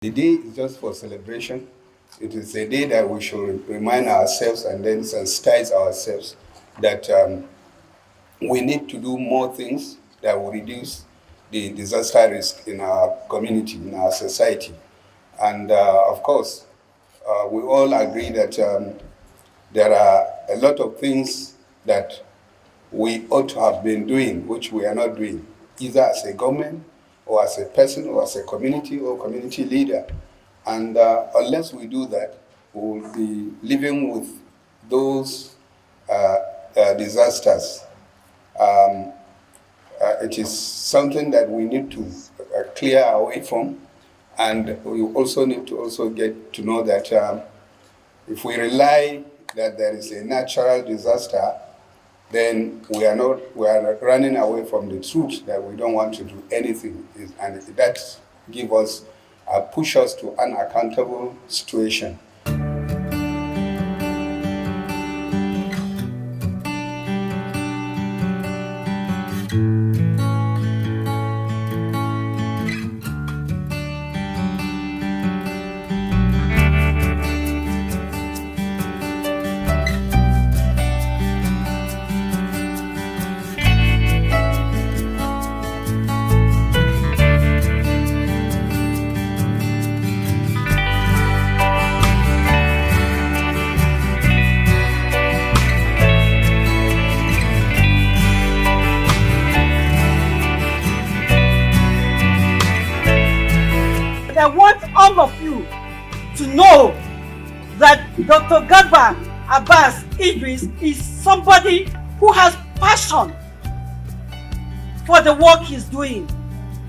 The day is just for celebration. It is a day that we should remind ourselves and then sensitize ourselves that we need to do more things that will reduce the disaster risk in our community, in our society. And of course, we all agree that there are a lot of things that we ought to have been doing, which we are not doing, either as a government or as a person or as a community or community leader. And unless we do that, we will be living with those disasters. It is something that we need to clear our way from, and we also need to also get to know that if we rely that there is a natural disaster, then we are running away from the truth that we don't want to do anything, and that gives us push us to unaccountable situation. I want all of you to know that Dr. Abbas Idris is somebody who has passion for the work he's doing,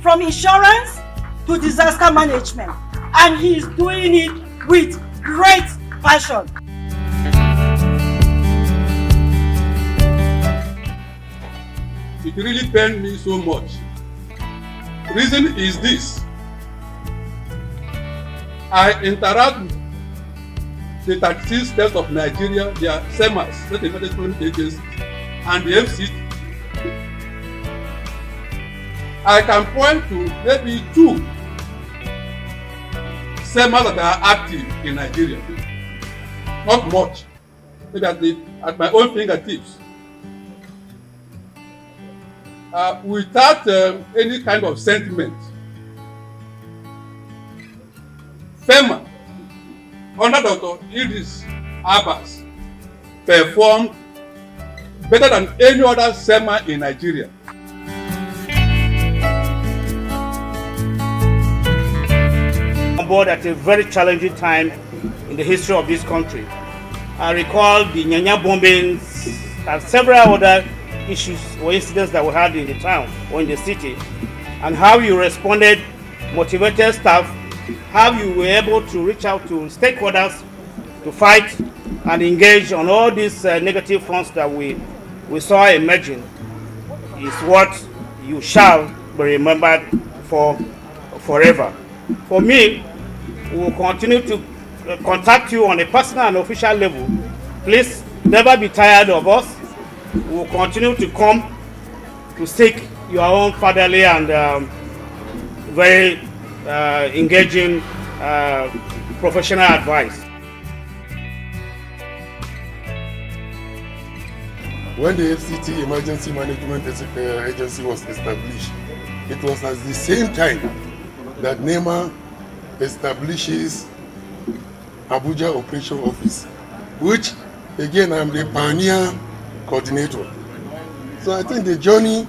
from insurance to disaster management, and he's doing it with great passion. It really pained me so much. Reason is this: I interact with the 36 states of Nigeria, their SEMAs, State Management Agencies, and the FCT. I can point to maybe 2 SEMAs that are active in Nigeria. Not much, maybe at my own fingertips. Without any kind of sentiment, FEMA, under Dr. Idris Abbas, performed better than any other SEMA in Nigeria. On board at a very challenging time in the history of this country. I recall the Nyanya bombings and several other issues or incidents that we had in the town or in the city, and how you responded, motivated staff, how you were able to reach out to stakeholders to fight and engage on all these negative fronts that we saw emerging is what you shall be remembered for forever. For me, we will continue to contact you on a personal and official level. Please never be tired of us. We will continue to come to seek your own fatherly and very engaging professional advice. When the FCT Emergency Management Agency was established, it was at the same time that NEMA establishes Abuja Operation Office, which again I'm the pioneer coordinator. So I think the journey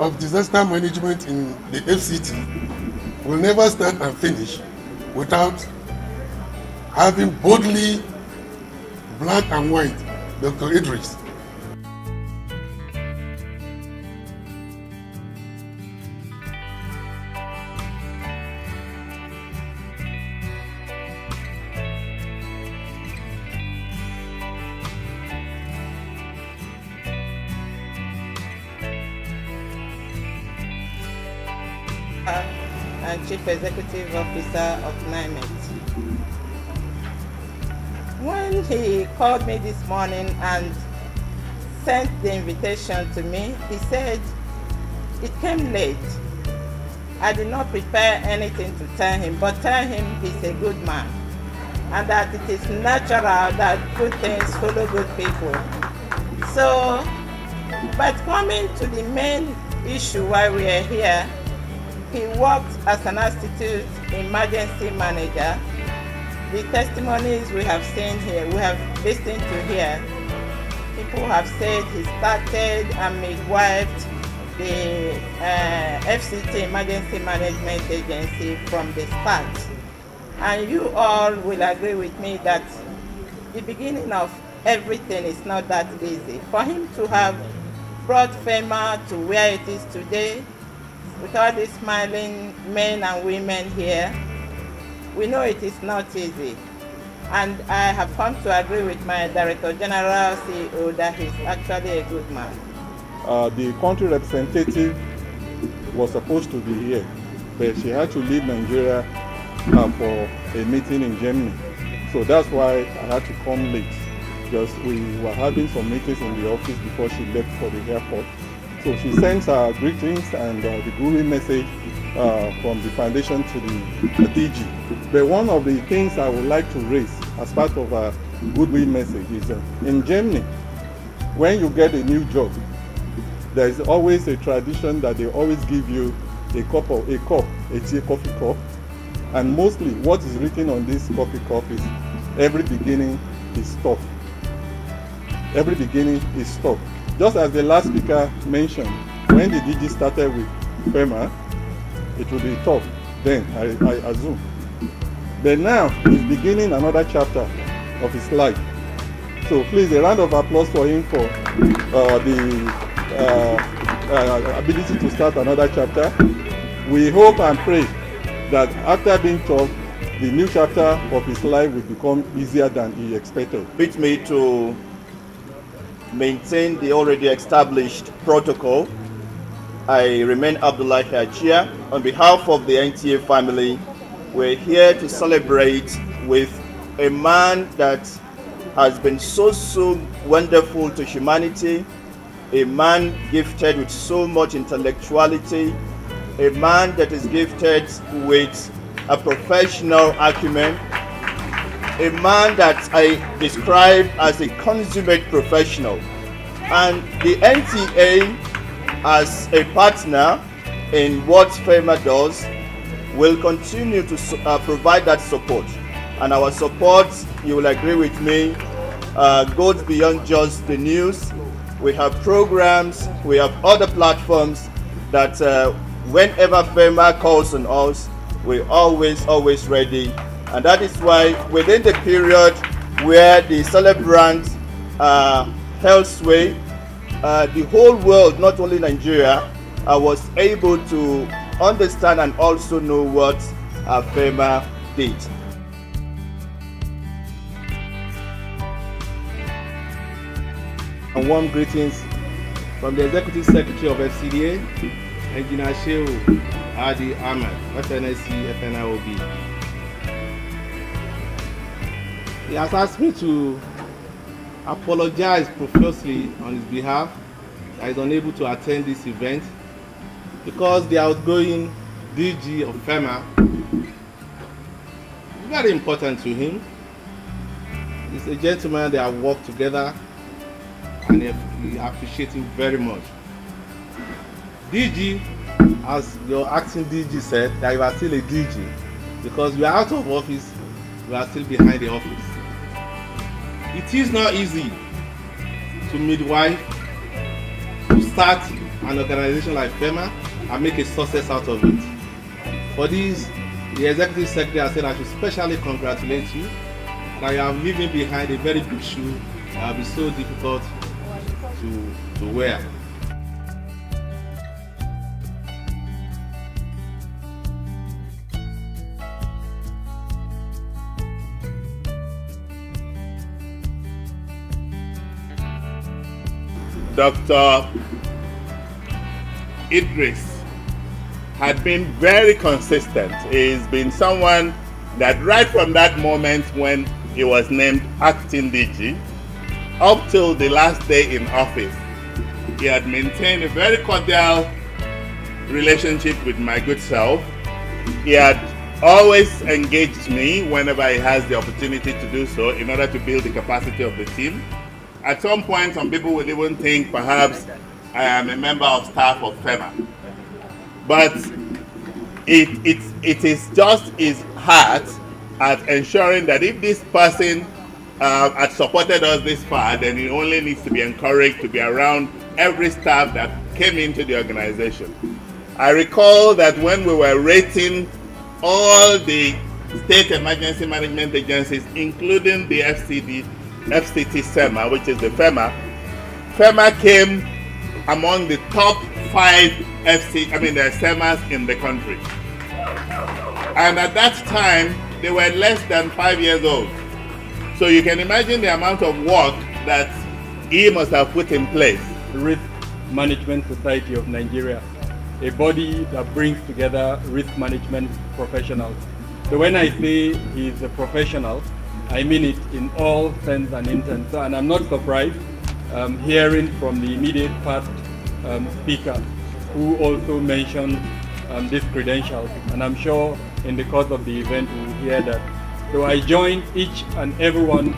of disaster management in the FCT will never start and finish without having boldly black and white Dr. Idris. And Chief Executive Officer of NIMET. When he called me this morning and sent the invitation to me, he said it came late. I did not prepare anything to tell him, but tell him he's a good man and that it is natural that good things follow good people. So, but coming to the main issue why we are here, he worked as an institute emergency manager. The testimonies we have seen here, we have listened to here, people have said he started and midwifed the FCT Emergency Management Agency from the start. And you all will agree with me that the beginning of everything is not that easy. For him to have brought FEMA to where it is today, with all these smiling men and women here, we know it is not easy. And I have come to agree with my Director General CEO that he's actually a good man. The country representative was supposed to be here, but she had to leave Nigeria for a meeting in Germany. So that's why I had to come late, because we were having some meetings in the office before she left for the airport. So she sends her greetings and the good message from the foundation to the DG. But one of the things I would like to raise as part of a goodwill message is in Germany, when you get a new job, there is always a tradition that they always give you a tea coffee cup, and mostly what is written on this coffee cup is every beginning is tough. Every beginning is tough. Just as the last speaker mentioned, when the DG started with FEMA, it will be tough then, I assume. But now he's beginning another chapter of his life. So please, a round of applause for him for the ability to start another chapter. We hope and pray that after being tough, the new chapter of his life will become easier than he expected. Permit me to maintain the already established protocol. I remain Abdullahi Achia. On behalf of the NTA family, we're here to celebrate with a man that has been so wonderful to humanity, a man gifted with so much intellectuality, a man that is gifted with a professional acumen, a man that I describe as a consummate professional. And the NTA, as a partner in what FEMA does, will continue to provide that support. And our support, you will agree with me, goes beyond just the news. We have programs, we have other platforms that whenever FEMA calls on us, we're always ready. And that is why within the period where the celebrants held sway, the whole world, not only Nigeria, was able to understand and also know what FEMA did. And warm greetings from the Executive Secretary of FCDA, Engineer Shehu Adi Ahmed, FNSC, FNIOB. He has asked me to apologize profusely on his behalf that he's unable to attend this event because the outgoing DG of FEMA is very important to him. He's a gentleman that have worked together and he appreciates him very much. DG, as your acting DG said, that you are still a DG because you are out of office, you are still behind the office. It is not easy to midwife, to start an organization like FEMA and make a success out of it. For this, the Executive Secretary has said I should specially congratulate you that you are leaving behind a very big shoe that will be so difficult to wear. Dr. Idris had been very consistent. He's been someone that right from that moment when he was named acting DG up till the last day in office, he had maintained a very cordial relationship with my good self. He had always engaged me whenever he has the opportunity to do so in order to build the capacity of the team. At some point, some people would even think perhaps I am a member of staff of FEMA. But it is just his heart at ensuring that if this person had supported us this far, then he only needs to be encouraged to be around every staff that came into the organization. I recall that when we were rating all the state emergency management agencies, including the FCT SEMA, which is the FEMA came among the top 5 SEMAs in the country. And at that time, they were less than 5 years old. So you can imagine the amount of work that he must have put in place. Risk Management Society of Nigeria, a body that brings together risk management professionals. So when I say he's a professional, I mean it in all sense and intent. So, and I'm not surprised hearing from the immediate past speaker who also mentioned these credentials, and I'm sure in the course of the event we'll hear that. So I join each and everyone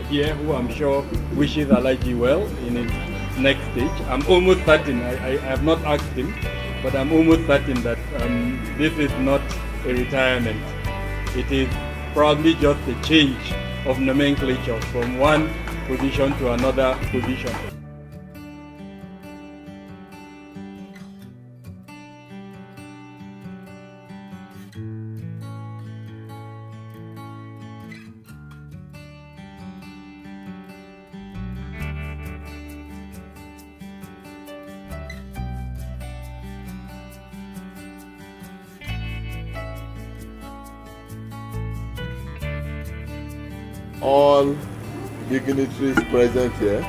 here who I'm sure wishes Alaji well in his next stage. I'm almost certain, I have not asked him, but I'm almost certain that this is not a retirement. It is probably just a change of nomenclature from one position to another position. All dignitaries present here.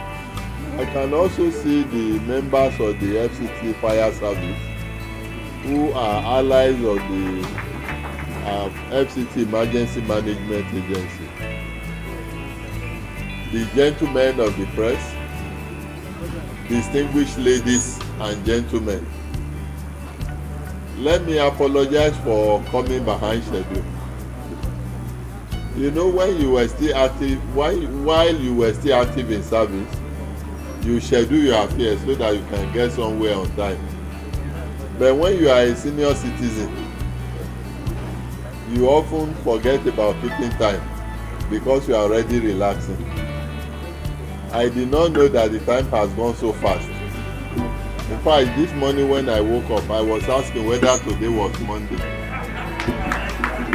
I can also see the members of the FCT Fire Service who are allies of the FCT Emergency Management Agency. The gentlemen of the press, distinguished ladies and gentlemen, let me apologize for coming behind schedule. You know, when you were still active, while you were still active in service, you schedule your affairs so that you can get somewhere on time. But when you are a senior citizen, you often forget about keeping time because you are already relaxing. I did not know that the time has gone so fast. In fact, this morning when I woke up, I was asking whether today was Monday.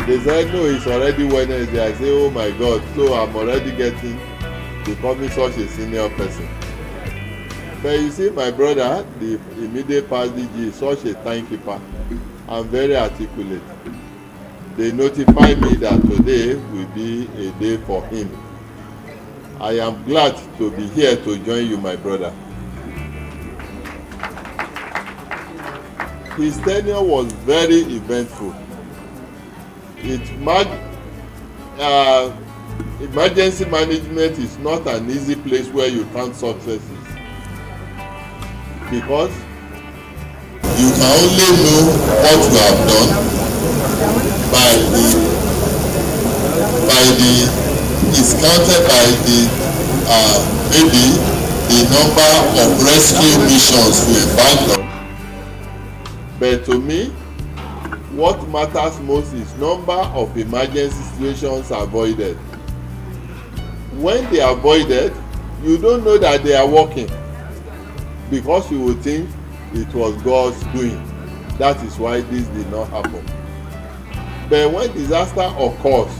They said, no, it's already Wednesday. I say, oh my God, so I'm already becoming such a senior person. But you see, my brother, the immediate past DG, is such a timekeeper and very articulate. They notify me that today will be a day for him. I am glad to be here to join you, my brother. His tenure was very eventful. Emergency management is not an easy place where you count successes, because you can only know what you have done is counted by maybe the number of rescue missions you embarked on. But to me, what matters most is number of emergency situations avoided. When they are avoided, you don't know that they are working, because you will think it was God's doing. That is why this did not happen. But when disaster occurs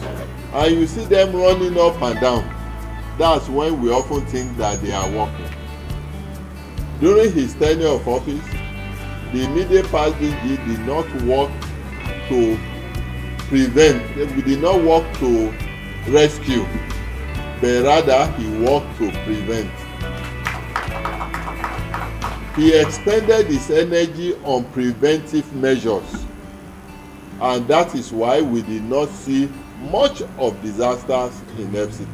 and you see them running up and down, that's when we often think that they are working. During his tenure of office, the immediate past DG did not work to prevent, we did not work to rescue, but rather he worked to prevent. He expended his energy on preventive measures, and that is why we did not see much of disasters in FCT.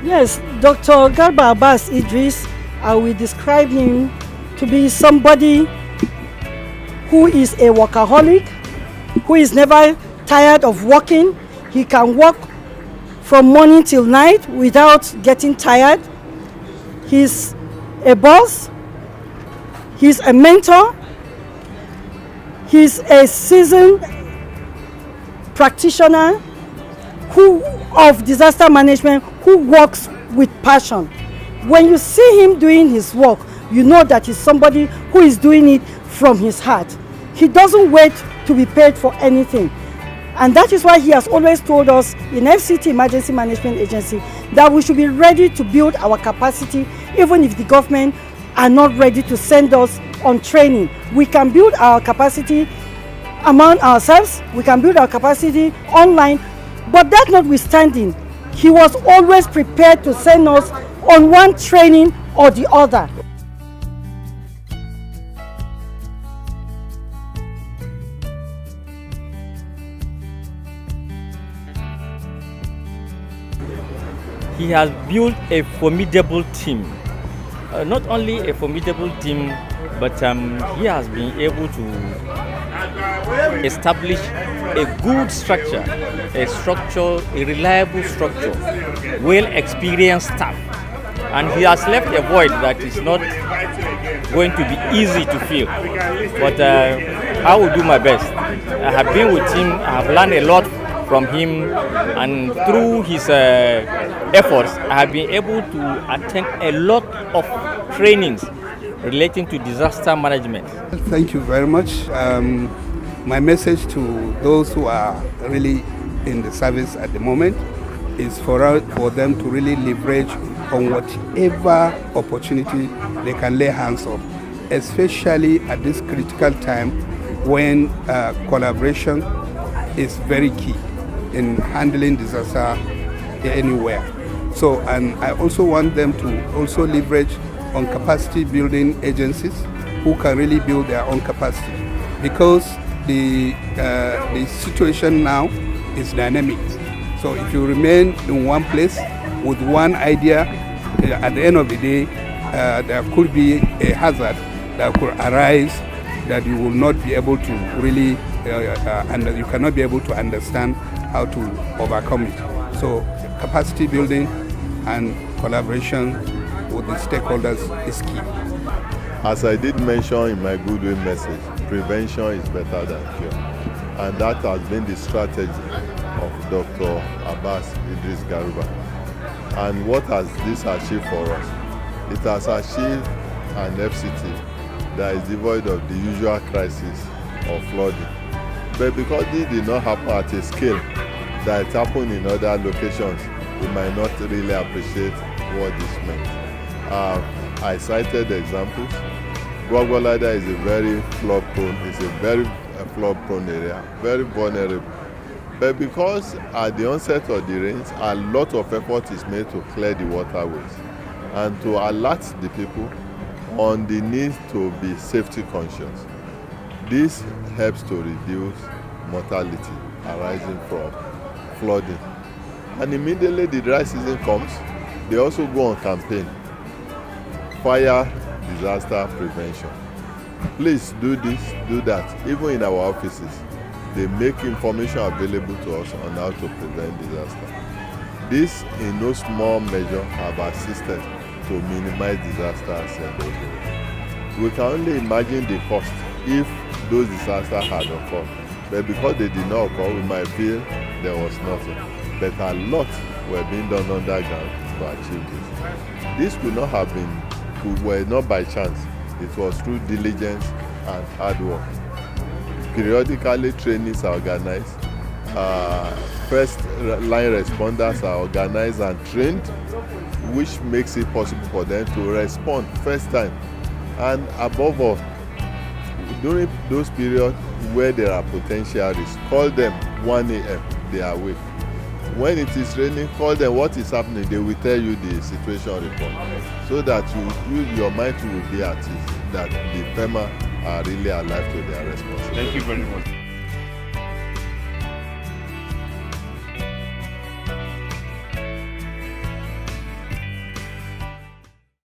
Yes, Dr. Garba Abbas Idris, I will describe him to be somebody who is a workaholic, who is never tired of working. He can work from morning till night without getting tired. He's a boss. He's a mentor. He's a seasoned practitioner of disaster management who works with passion. When you see him doing his work, you know that he's somebody who is doing it from his heart. He doesn't wait to be paid for anything. And that is why he has always told us in FCT Emergency Management Agency that we should be ready to build our capacity even if the government are not ready to send us on training. We can build our capacity among ourselves, we can build our capacity online, but that notwithstanding, he was always prepared to send us on one training or the other. He has built a formidable team. Not only a formidable team, but he has been able to establish a good structure, a reliable structure, well-experienced staff. And he has left a void that is not going to be easy to fill. But I will do my best. I have been with him, I have learned a lot from him, and through his efforts, I have been able to attend a lot of trainings relating to disaster management. Thank you very much. My message to those who are really in the service at the moment is for them to really leverage on whatever opportunity they can lay hands on, especially at this critical time when collaboration is very key in handling disaster anywhere. So, and I also want them to also leverage on capacity building agencies who can really build their own capacity, because the situation now is dynamic. So if you remain in one place with one idea, at the end of the day, there could be a hazard that could arise that you will not be able to really, and you cannot be able to understand how to overcome it. So capacity building and collaboration with the stakeholders is key. As I did mention in my goodwill message, prevention is better than cure. And that has been the strategy of Dr. Abbas Idris Garuba. And what has this achieved for us? It has achieved an FCT that is devoid of the usual crisis of flooding. But because this did not happen at a scale that it happened in other locations, we might not really appreciate what this meant. I cited examples. Gwagwalada is a very flood-prone, area, very vulnerable. But because at the onset of the rains, a lot of effort is made to clear the waterways and to alert the people on the need to be safety conscious. This helps to reduce mortality arising from flooding. And immediately the dry season comes, they also go on campaign, fire disaster prevention. Please do this, do that. Even in our offices, they make information available to us on how to prevent disaster. This, in no small measure, have assisted to minimize disasters in those areas. We can only imagine the cost if those disasters had occurred. But because they did not occur, we might feel there was nothing. But a lot were being done underground to achieve this. This could not have been, were not by chance. It was through diligence and hard work. Periodically, trainings are organized. First line responders are organized and trained, which makes it possible for them to respond first time. And above all, during those periods where there are potential risks, call them 1 a.m. they are awake. When it is raining, call them what is happening. They will tell you the situation report, so that your mind will be at ease that the FEMA are really alive to their responsibility. Thank you very much.